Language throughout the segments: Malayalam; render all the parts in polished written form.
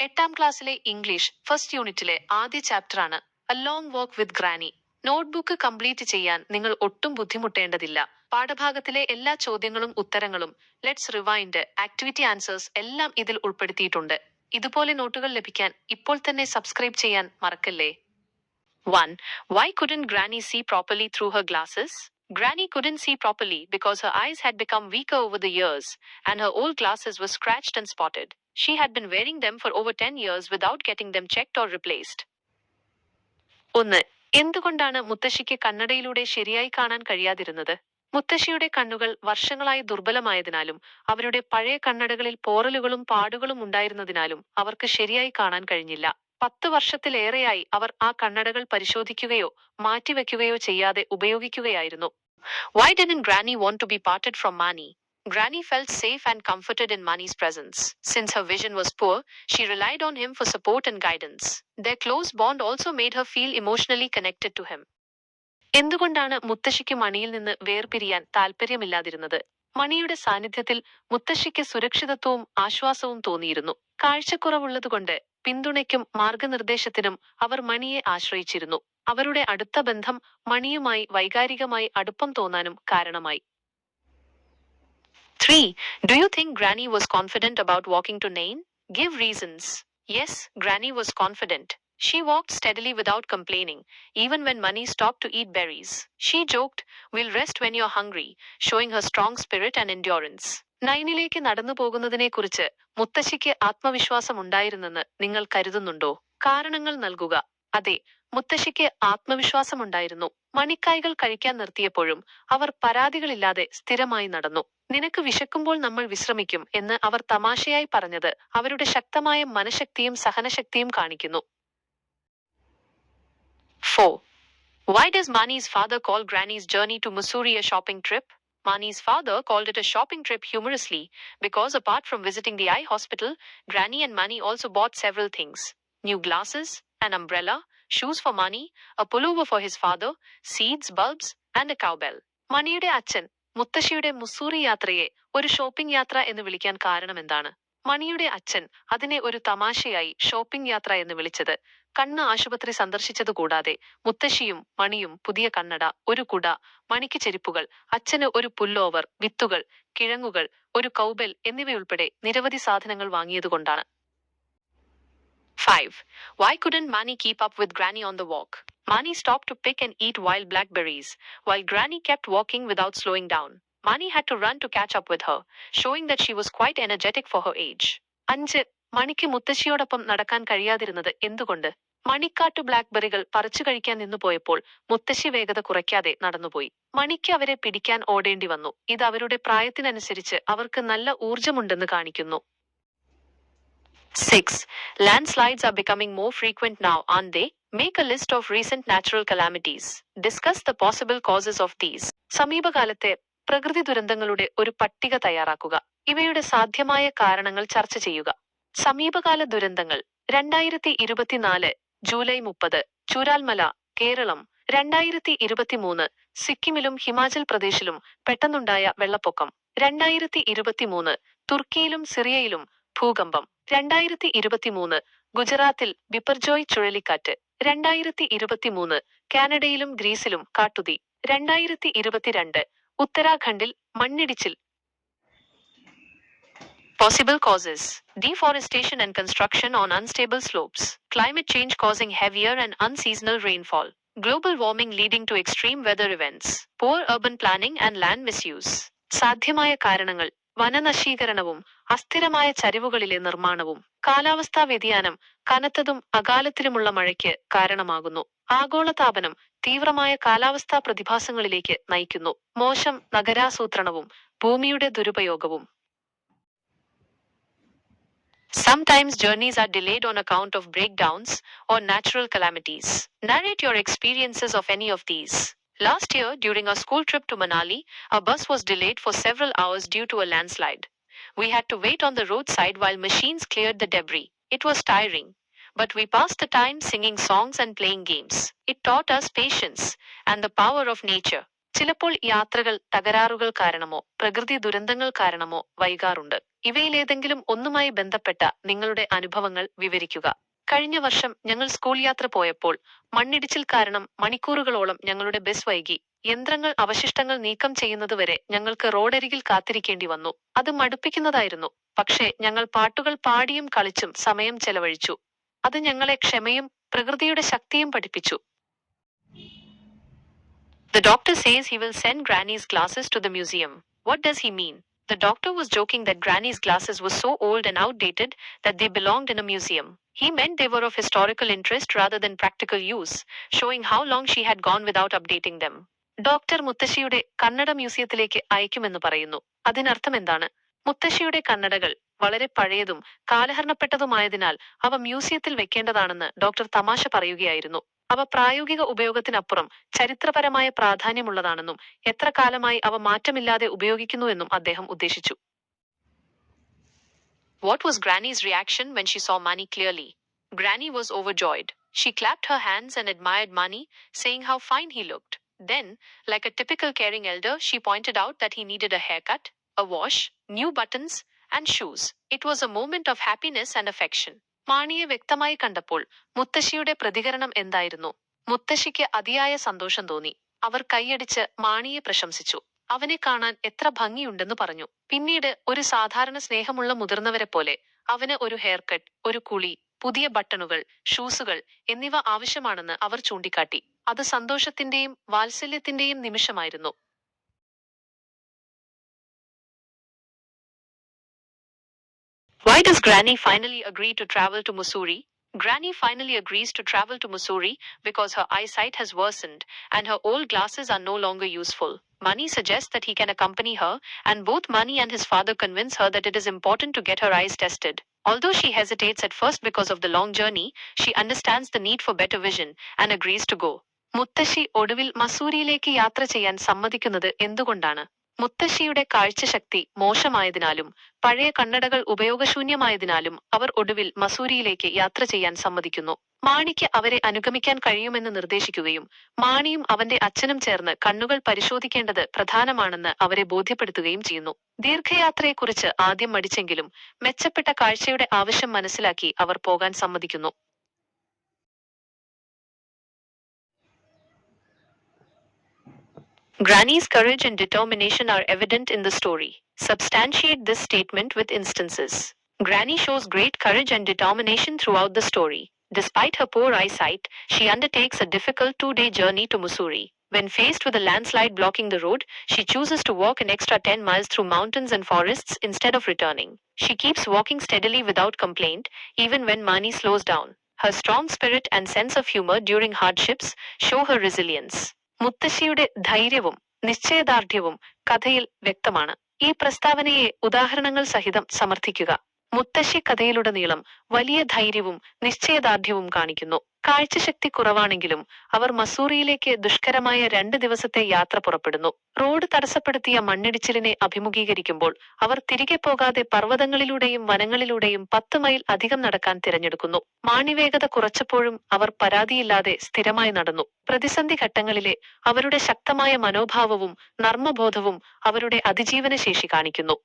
8ാം ക്ലാസ്സിലെ ഇംഗ്ലീഷ് ഫസ്റ്റ് യൂണിറ്റിലെ ആദ്യ ചാപ്റ്ററാണ് a long walk with granny. Notebook complete ചെയ്യാൻ നിങ്ങൾ ഒട്ടും ബുദ്ധിമുട്ടേണ്ടതില്ല. പാഠഭാഗത്തിലെ എല്ലാ ചോദ്യങ്ങളും ഉത്തരങ്ങളും, ലെറ്റ്സ് റിവൈൻഡ്, ആക്ടിവിറ്റി ആൻസേഴ്സ് എല്ലാം ഇതിൽ ഉൾപ്പെടുത്തിയിട്ടുണ്ട്. ഇതുപോലെ നോട്ടുകൾ ലഭിക്കാൻ ഇപ്പോൾ തന്നെ സബ്സ്ക്രൈബ് ചെയ്യാൻ മറക്കല്ലേ. 1. Why couldn't Granny see properly through her glasses? Granny couldn't see properly because her eyes had become weaker over the years, and her old glasses were scratched and spotted. She had been wearing them for over 10 years without getting them checked or replaced. 1. എന്തുകൊണ്ടാണ് മുത്തശ്ശിക്ക് കണ്ണടയിലൂടെ ശരിയായി കാണാൻ കഴിയാതിരുന്നത്? മുത്തശ്ശിയുടെ കണ്ണുകൾ വർഷങ്ങളായി ദുർബലമായതിനാലും അവരുടെ പഴയ കണ്ണടകളിൽ പോറലുകളും പാടുകളും ഉണ്ടായിരുന്നതിനാലും അവർക്ക് ശരിയായി കാണാൻ കഴിഞ്ഞില്ല. 10 വർഷത്തിലേറെയായി അവർ ആ കണ്ണടകൾ പരിശോധിക്കുകയോ മാറ്റിവെക്കുകയോ ചെയ്യാതെ ഉപയോഗിക്കുകയായിരുന്നു. Why didn't Granny want to be parted from Manny? Granny felt safe and comforted in Manny's presence. Since her vision was poor, she relied on him for support and guidance. Their close bond also made her feel emotionally connected to him. എന്തുകൊണ്ടാണ് മുത്തശ്ശിക്ക് മണിയിൽ നിന്ന് വേർപിരിയാൻ താല്പര്യമില്ലാതിരുന്നത്? മണിയുടെ സാന്നിധ്യത്തിൽ മുത്തശ്ശിക്ക് സുരക്ഷിതത്വവും ആശ്വാസവും തോന്നിയിരുന്നു. കാഴ്ചക്കുറവുള്ളതുകൊണ്ട് പിന്തുണയ്ക്കും മാർഗനിർദ്ദേശത്തിനും അവർ മണിയെ ആശ്രയിച്ചിരുന്നു. അവരുടെ അടുത്ത ബന്ധം മണിയുമായി വൈകാരികമായി അടുപ്പം തോന്നാനും കാരണമായി. 3. Do you think Granny was confident about walking to Nain? Give reasons. Yes, Granny was confident. She walked steadily without complaining, even when Mani stopped to eat berries. She joked, "We'll rest when you're hungry," showing her strong spirit and endurance. നൈനിലേക്ക് നടന്നു പോകുന്നതിനെക്കുറിച്ച് മുത്തശ്ശിക്ക് ആത്മവിശ്വാസം ഉണ്ടായിരുന്നെന്ന് നിങ്ങൾ കരുതുന്നുണ്ടോ? കാരണങ്ങൾ നൽകുക. അതെ, മുത്തശ്ശിക്ക് ആത്മവിശ്വാസമുണ്ടായിരുന്നു. മണിക്കായ്കൾ കഴിക്കാൻ നിർത്തിയപ്പോഴും അവർ പരാതികളില്ലാതെ സ്ഥിരമായി നടന്നു. നിനക്ക് വിശക്കുമ്പോൾ നമ്മൾ വിശ്രമിക്കും എന്ന് അവർ തമാശയായി പറഞ്ഞത് അവരുടെ ശക്തമായ മനഃശക്തിയും സഹനശക്തിയും കാണിക്കുന്നു. 4. Why does Mani's father call Granny's journey to Mussoorie a shopping trip? Mani's father called it a shopping trip humorously because apart from visiting the eye hospital, Granny and Mani also bought several things. New glasses, an umbrella, shoes for Mani, a pullover for his father, seeds, bulbs, and a cowbell. മണിയുടെ അച്ഛൻ മുത്തശ്ശിയുടെ മുസൂറി യാത്രയെ ഒരു ഷോപ്പിംഗ് യാത്ര എന്ന് വിളിക്കാൻ കാരണമെന്താണ്? മണിയുടെ അച്ഛൻ അതിനെ ഒരു തമാശയായി ഷോപ്പിംഗ് യാത്ര എന്ന് വിളിച്ചത് കണ്ണ് ആശുപത്രി സന്ദർശിച്ചതുകൂടാതെ മുത്തശ്ശിയും മണിയും പുതിയ കണ്ണട, ഒരു കുട, മണിക്ക് ചെരുപ്പുകൾ, അച്ഛന് ഒരു പുല്ലോവർ, വിത്തുകൾ, കിഴങ്ങുകൾ, ഒരു കൗബെൽ എന്നിവയുൾപ്പെടെ നിരവധി സാധനങ്ങൾ വാങ്ങിയതുകൊണ്ടാണ്. 5. Why couldn't Mani keep up with Granny on the walk? Mani stopped to pick and eat wild blackberries, while Granny kept walking without slowing down. Mani had to run to catch up with her, showing that she was quite energetic for her age. 5. മണിക്ക് മുത്തശ്ശിയോടൊപ്പം നടക്കാൻ കഴിയാതിരുന്നത് എന്തുകൊണ്ട്? മണിക്കാട്ടു ബ്ലാക്ക്ബെറികൾ പറിച്ചു കഴിക്കാൻ നിന്നുപോയപ്പോൾ മുത്തശ്ശി വേഗത കുറയ്ക്കാതെ നടന്നുപോയി. മണിക്ക് അവരെ പിടിക്കാൻ ഓടേണ്ടി വന്നു. ഇത് അവരുടെ പ്രായത്തിനനുസരിച്ച് അവർക്ക് നല്ല ഊർജമുണ്ടെന്ന് കാണിക്കുന്നു. 6. Landslides are becoming more frequent now, aren't they? Make a list of recent natural calamities. Discuss the possible causes of these. സമീപകാലത്തെ പ്രകൃതി ദുരന്തങ്ങളുടെ ഒരു പട്ടിക തയ്യാറാക്കുക. ഇവയുടെ സാധ്യമായ കാരണങ്ങൾ ചർച്ച ചെയ്യുക. സമീപകാല ദുരന്തങ്ങൾ: 2024 ജൂലൈ 30 ചൂരാൽമല, കേരളം. 2023 സിക്കിമിലും ഹിമാചൽ പ്രദേശിലും പെട്ടെന്നുണ്ടായ വെള്ളപ്പൊക്കം. 2023 തുർക്കിയിലും സിറിയയിലും ഭൂകമ്പം. 2023 ഗുജറാത്തിൽ ബിപർജോയ് ചുഴലിക്കാറ്റ്. 2023 കാനഡയിലും ഗ്രീസിലും കാട്ടുതീ. 2022 ഉത്തരാഖണ്ഡിൽ മണ്ണിടിച്ചിൽ. Possible causes: deforestation and construction on unstable slopes, climate change causing heavier and unseasonal rainfall, global warming leading to extreme weather events, poor urban planning and land misuse. സാധ്യമായ കാരണങ്ങൾ: വനനശീകരണവും അസ്ഥിരമായ ചരിവുകളിലെ നിർമ്മാണവും. കാലാവസ്ഥാ വ്യതിയാനം കനത്തതും അകാലത്തിലുമുള്ള മഴയ്ക്ക് കാരണമാകുന്നു. ആഗോളതാപനം തീവ്രമായ കാലാവസ്ഥാ പ്രതിഭാസങ്ങളിലേക്ക് നയിക്കുന്നു. മോശം നഗരാസൂത്രണവും ഭൂമിയുടെ ദുരുപയോഗവും. Sometimes journeys are delayed on account of breakdowns or natural calamities. Narrate your experiences of any of these. Last year, during our school trip to Manali, our bus was delayed for several hours due to a landslide. We had to wait on the roadside while machines cleared the debris. It was tiring, but we passed the time singing songs and playing games. It taught us patience and the power of nature. ചിലപ്പോൾ യാത്രകൾ തകരാറുകൾ കാരണമോ പ്രകൃതി ദുരന്തങ്ങൾ കാരണമോ വൈകാറുണ്ട്. ഇവയിലേതെങ്കിലും ഒന്നുമായി ബന്ധപ്പെട്ട നിങ്ങളുടെ അനുഭവങ്ങൾ വിവരിക്കുക. കഴിഞ്ഞ വർഷം ഞങ്ങൾ സ്കൂൾ യാത്ര പോയപ്പോൾ മണ്ണിടിച്ചിൽ കാരണം മണിക്കൂറുകളോളം ഞങ്ങളുടെ ബസ് വൈകി. യന്ത്രങ്ങൾ അവശിഷ്ടങ്ങൾ നീക്കം ചെയ്യുന്നതുവരെ ഞങ്ങൾക്ക് റോഡരികിൽ കാത്തിരിക്കേണ്ടി വന്നു. അത് മടുപ്പിക്കുന്നതായിരുന്നു. പക്ഷേ ഞങ്ങൾ പാട്ടുകൾ പാടിയും കളിച്ചും സമയം ചെലവഴിച്ചു. അത് ഞങ്ങളെ ക്ഷമയും പ്രകൃതിയുടെ ശക്തിയും പഠിപ്പിച്ചു. The doctor says he will send Granny's glasses to the museum. What does he mean? The doctor was joking that Granny's glasses were so old and outdated that they belonged in a museum. He meant they were of historical interest rather than practical use, showing how long she had gone without updating them. Doctor മുത്തശ്ശിയുടെ കണ്ണട മ്യൂസിയത്തിലേക്ക് അയക്കുമെന്ന് പറയുന്നു. അതിനർത്ഥം എന്താണ്? മുത്തശ്ശിയുടെ കണ്ണടകൾ വളരെ പഴയതും കാലഹരണപ്പെട്ടതുമായതിനാൽ അവ മ്യൂസിയത്തിൽ വെക്കേണ്ടതാണെന്ന് ഡോക്ടർ തമാശ പറയുകയായിരുന്നു. അവ പ്രായോഗിക ഉപയോഗത്തിനപ്പുറം ചരിത്രപരമായ പ്രാധാന്യമുള്ളതാണെന്നും എത്ര കാലമായി അവ മാറ്റമില്ലാതെ ഉപയോഗിക്കുന്നുവെന്നും അദ്ദേഹം ഉദ്ദേശിച്ചു. What was Granny's reaction when she saw Manny clearly? Granny was overjoyed. She clapped her hands and admired Manny, saying how fine he looked. Then, like a typical caring elder, she pointed out that he needed a haircut, a wash, new buttons, and shoes. It was a moment of happiness and affection. മാണിയെ വ്യക്തമായി കണ്ടപ്പോൾ മുത്തശ്ശിയുടെ പ്രതികരണം എന്തായിരുന്നു? മുത്തശ്ശിക്ക് അതിയായ സന്തോഷം തോന്നി. അവർ കൈയടിച്ച് മാണിയെ പ്രശംസിച്ചു. അവനെ കാണാൻ എത്ര ഭംഗിയുണ്ടെന്ന് പറഞ്ഞു. പിന്നീട് ഒരു സാധാരണ സ്നേഹമുള്ള മുതിർന്നവരെ പോലെ അവന് ഒരു ഹെയർ കട്ട്, ഒരു കുളി, പുതിയ ബട്ടണുകൾ, ഷൂസുകൾ എന്നിവ ആവശ്യമാണെന്ന് അവർ ചൂണ്ടിക്കാട്ടി. അത് സന്തോഷത്തിന്റെയും വാത്സല്യത്തിന്റെയും നിമിഷമായിരുന്നു. Why does Granny finally agree to travel to Mussoorie? Granny finally agrees to travel to Mussoorie because her eyesight has worsened and her old glasses are no longer useful. Manny suggests that he can accompany her, and both Manny and his father convince her that it is important to get her eyes tested. Although she hesitates at first because of the long journey, she understands the need for better vision and agrees to go. മുത്തശ്ശി ഒടുവിൽ മസൂരിയിലേക്ക് യാത്ര ചെയ്യാൻ സമ്മതിക്കുന്നത് എന്തുകൊണ്ടാണ്? മുത്തശ്ശിയുടെ കാഴ്ചശക്തി മോശമായതിനാലും പഴയ കണ്ണടകൾ ഉപയോഗശൂന്യമായതിനാലും അവർ ഒടുവിൽ മസൂരിയിലേക്ക് യാത്ര ചെയ്യാൻ സമ്മതിക്കുന്നു. മാണിക്ക് അവരെ അനുഗമിക്കാൻ കഴിയുമെന്ന് നിർദ്ദേശിക്കുകയും മാണിയും അവന്റെ അച്ഛനും ചേർന്ന് കണ്ണുകൾ പരിശോധിക്കേണ്ടത് പ്രധാനമാണെന്ന് അവരെ ബോധ്യപ്പെടുത്തുകയും ചെയ്യുന്നു. ദീർഘയാത്രയെക്കുറിച്ച് ആദ്യം മടിച്ചെങ്കിലും മെച്ചപ്പെട്ട കാഴ്ചയുടെ ആവശ്യം മനസ്സിലാക്കി അവർ പോകാൻ സമ്മതിക്കുന്നു. Granny's courage and determination are evident in the story. Substantiate this statement with instances. Granny shows great courage and determination throughout the story. Despite her poor eyesight, she undertakes a difficult 2-day journey to Mussoorie. When faced with a landslide blocking the road, she chooses to walk an extra 10 miles through mountains and forests instead of returning. She keeps walking steadily without complaint, even when Mani slows down. Her strong spirit and sense of humor during hardships show her resilience. മുത്തശ്ശിയുടെ ധൈര്യവും നിശ്ചയദാർഢ്യവും കഥയിൽ വ്യക്തമാണ്. ഈ പ്രസ്താവനയെ ഉദാഹരണങ്ങൾ സഹിതം സമർത്ഥിക്കുക. മുത്തശ്ശി കഥയിലുടനീളം വലിയ ധൈര്യവും നിശ്ചയദാർഢ്യവും കാണിക്കുന്നു. കാഴ്ചശക്തി കുറവാണെങ്കിലും അവർ മസൂറിയിലേക്ക് ദുഷ്കരമായ 2 ദിവസത്തെ യാത്ര പുറപ്പെടുന്നു. റോഡ് തടസ്സപ്പെടുത്തിയ മണ്ണിടിച്ചിലിനെ അഭിമുഖീകരിക്കുമ്പോൾ അവർ തിരികെ പോകാതെ പർവ്വതങ്ങളിലൂടെയും വനങ്ങളിലൂടെയും 10 മൈൽ അധികം നടക്കാൻ തിരഞ്ഞെടുക്കുന്നു. മാണിവേഗത കുറച്ചപ്പോഴും അവർ പരാതിയില്ലാതെ സ്ഥിരമായി നടന്നു. പ്രതിസന്ധി ഘട്ടങ്ങളിലെ അവരുടെ ശക്തമായ മനോഭാവവും നർമ്മബോധവും അവരുടെ അതിജീവനശേഷി കാണിക്കുന്നു.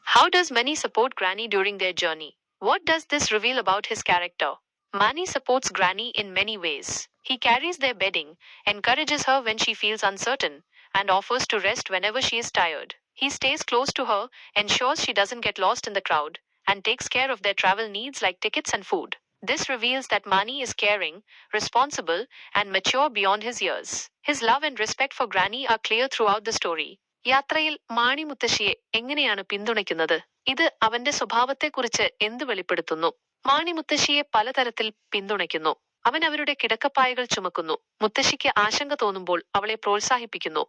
How does Manny support Granny during their journey? What does this reveal about his character? Manny supports Granny in many ways. He carries their bedding, encourages her when she feels uncertain, and offers to rest whenever she is tired. He stays close to her, ensures she doesn't get lost in the crowd, and takes care of their travel needs like tickets and food. This reveals that Manny is caring, responsible, and mature beyond his years. His love and respect for Granny are clear throughout the story. യാത്രയിൽ മാണി മുത്തശ്ശിയെ എങ്ങനെയാണ് പിന്തുണയ്ക്കുന്നത്? ഇത് അവന്റെ സ്വഭാവത്തെക്കുറിച്ച് എന്ത് വെളിപ്പെടുത്തുന്നു? മാണി മുത്തശ്ശിയെ പലതരത്തിൽ പിന്തുണയ്ക്കുന്നു. അവൻ അവരുടെ കിടക്കപ്പായകൾ ചുമക്കുന്നു. മുത്തശ്ശിക്ക് ആശങ്ക തോന്നുമ്പോൾ അവളെ പ്രോത്സാഹിപ്പിക്കുന്നു.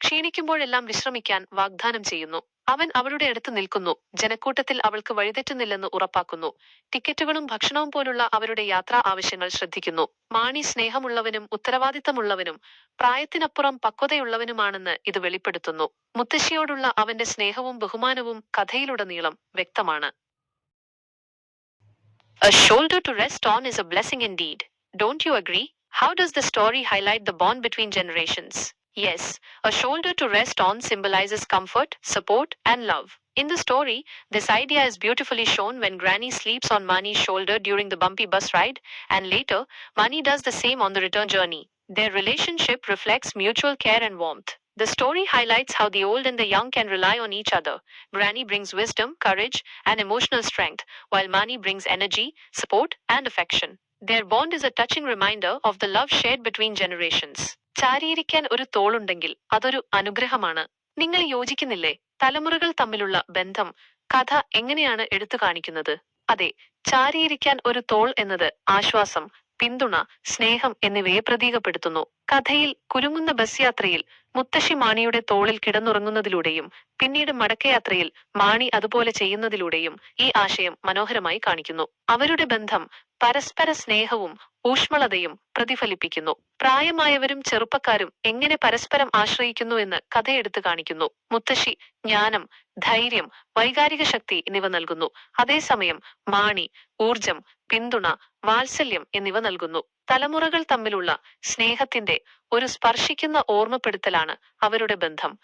ക്ഷീണിക്കുമ്പോഴെല്ലാം വിശ്രമിക്കാൻ വാഗ്ദാനം ചെയ്യുന്നു. അവൻ അവളുടെ അടുത്ത് നിൽക്കുന്നു. ജനക്കൂട്ടത്തിൽ അവൾക്ക് വഴിതെറ്റുന്നില്ലെന്ന് ഉറപ്പാക്കുന്നു. ടിക്കറ്റുകളും ഭക്ഷണവും പോലുള്ള അവരുടെ യാത്രാ ആവശ്യങ്ങൾ ശ്രദ്ധിക്കുന്നു. മാണി സ്നേഹമുള്ളവനും ഉത്തരവാദിത്തമുള്ളവനും പ്രായത്തിനപ്പുറം പക്വതയുള്ളവനുമാണെന്ന് ഇത് വെളിപ്പെടുത്തുന്നു. മുത്തശ്ശിയോടുള്ള അവന്റെ സ്നേഹവും ബഹുമാനവും കഥയിലുടനീളം വ്യക്തമാണ്. A shoulder to rest on is a blessing indeed. Don't you agree? How does the story highlight the bond between generations? Yes, a shoulder to rest on symbolizes comfort, support, and love. In the story, this idea is beautifully shown when Granny sleeps on Mani's shoulder during the bumpy bus ride, and later, Mani does the same on the return journey. Their relationship reflects mutual care and warmth. The story highlights how the old and the young can rely on each other. Granny brings wisdom, courage, and emotional strength, while Mani brings energy, support, and affection. Their bond is a touching reminder of the love shared between generations. ചാരിയിരിക്കാൻ ഒരു തോളുണ്ടെങ്കിൽ അതൊരു അനുഗ്രഹമാണ്. നിങ്ങൾ യോജിക്കുന്നില്ലേ? തലമുറകൾ തമ്മിലുള്ള ബന്ധം കഥ എങ്ങനെയാണ് എടുത്തു കാണിക്കുന്നത്? അതെ, ചാരിയിരിക്കാൻ ഒരു തോൾ എന്നത് ആശ്വാസം, പിന്തുണ, സ്നേഹം എന്നിവയെ പ്രതീകപ്പെടുത്തുന്നു. കഥയിൽ കുലുങ്ങുന്ന ബസ് യാത്രയിൽ മുത്തശ്ശി മാണിയുടെ തോളിൽ കിടന്നുറങ്ങുന്നതിലൂടെയും പിന്നീട് മടക്കയാത്രയിൽ മാണി അതുപോലെ ചെയ്യുന്നതിലൂടെയും ഈ ആശയം മനോഹരമായി കാണിക്കുന്നു. അവരുടെ ബന്ധം പരസ്പര സ്നേഹവും ഊഷ്മളതയും പ്രതിഫലിപ്പിക്കുന്നു. പ്രായമായവരും ചെറുപ്പക്കാരും എങ്ങനെ പരസ്പരം ആശ്രയിക്കുന്നു എന്ന് കഥയെടുത്ത് കാണിക്കുന്നു. മുത്തശ്ശി ജ്ഞാനം, ധൈര്യം, വൈകാരിക ശക്തി എന്നിവ നൽകുന്നു. അതേസമയം മാണി ഊർജം, പിന്തുണ, വാത്സല്യം എന്നിവ നൽകുന്നു. തലമുറകൾ തമ്മിലുള്ള സ്നേഹത്തിന്റെ ഒരു സ്പർശിക്കുന്ന ഓർമ്മപ്പെടുത്തലാണ് അവരുടെ ബന്ധം.